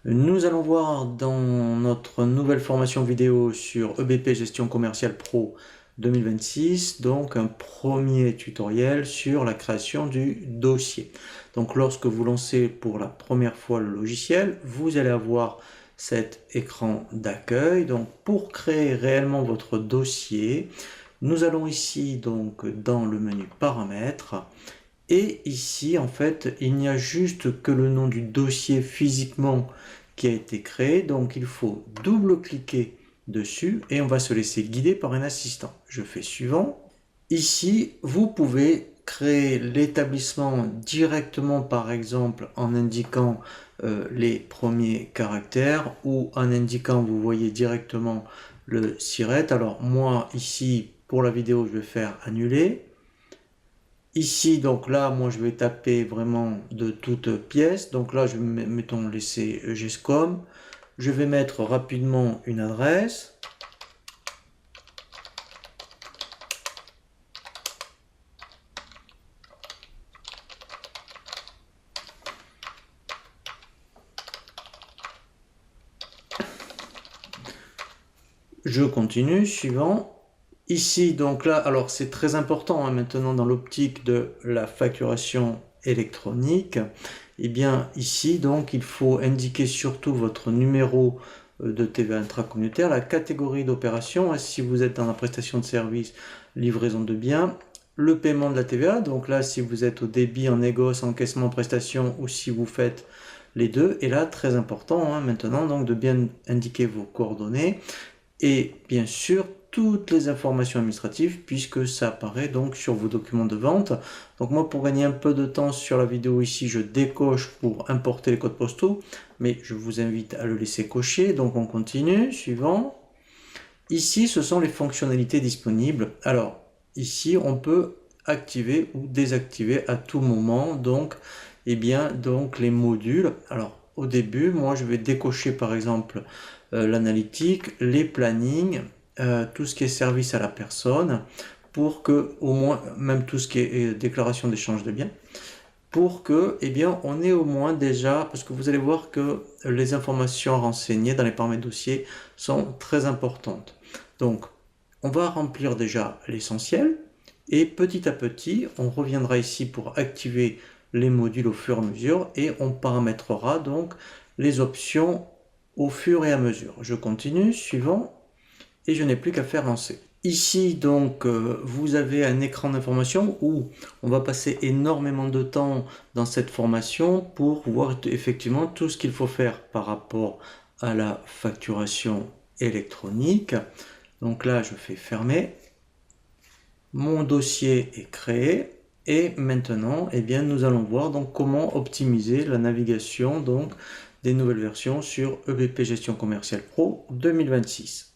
Nous allons voir dans notre nouvelle formation vidéo sur EBP Gestion Commerciale Pro 2026, donc un premier tutoriel sur la création du dossier. Donc lorsque vous lancez pour la première fois le logiciel, vous allez avoir cet écran d'accueil. Donc pour créer réellement votre dossier, nous allons ici donc dans le menu paramètres. Et ici, en fait, il n'y a juste que le nom du dossier physiquement qui a été créé. Donc, il faut double-cliquer dessus et on va se laisser guider par un assistant. Je fais suivant. Ici, vous pouvez créer l'établissement directement, par exemple, en indiquant les premiers caractères ou en indiquant, vous voyez directement le siret. Alors, moi, ici, pour la vidéo, je vais faire annuler. Ici, donc là, moi, je vais taper vraiment de toutes pièces. Donc là, je vais, mettons, laisser GESCOM. Je vais mettre rapidement une adresse. Je continue, suivant. Ici, donc là, alors c'est très important maintenant dans l'optique de la facturation électronique. Et bien ici, donc, il faut indiquer surtout votre numéro de TVA intracommunautaire, la catégorie d'opération, si vous êtes dans la prestation de service, livraison de biens, le paiement de la TVA, donc là, si vous êtes au débit, en négoce, encaissement, prestation, ou si vous faites les deux. Et là, très important maintenant, donc, de bien indiquer vos coordonnées. Et bien sûr, toutes les informations administratives puisque ça apparaît donc sur vos documents de vente. Donc moi, pour gagner un peu de temps sur la vidéo ici, je décoche pour importer les codes postaux, mais je vous invite à le laisser cocher. Donc on continue, suivant. Ici, ce sont les fonctionnalités disponibles. Alors ici, on peut activer ou désactiver à tout moment donc, donc les modules. Alors au début, moi je vais décocher par exemple l'analytique, les plannings, tout ce qui est service à la personne, pour que au moins, même tout ce qui est déclaration d'échange de biens, pour que, on ait au moins déjà, parce que vous allez voir que les informations renseignées dans les paramètres dossiers sont très importantes. Donc, on va remplir déjà l'essentiel, et petit à petit, on reviendra ici pour activer les modules au fur et à mesure, et on paramétrera donc les options au fur et à mesure. Je continue, suivant, et je n'ai plus qu'à faire lancer. Ici, donc, vous avez un écran d'information où on va passer énormément de temps dans cette formation pour voir effectivement tout ce qu'il faut faire par rapport à la facturation électronique. Donc là, je fais fermer. Mon dossier est créé. Et maintenant, nous allons voir donc comment optimiser la navigation donc, des nouvelles versions sur EBP Gestion Commerciale Pro 2026.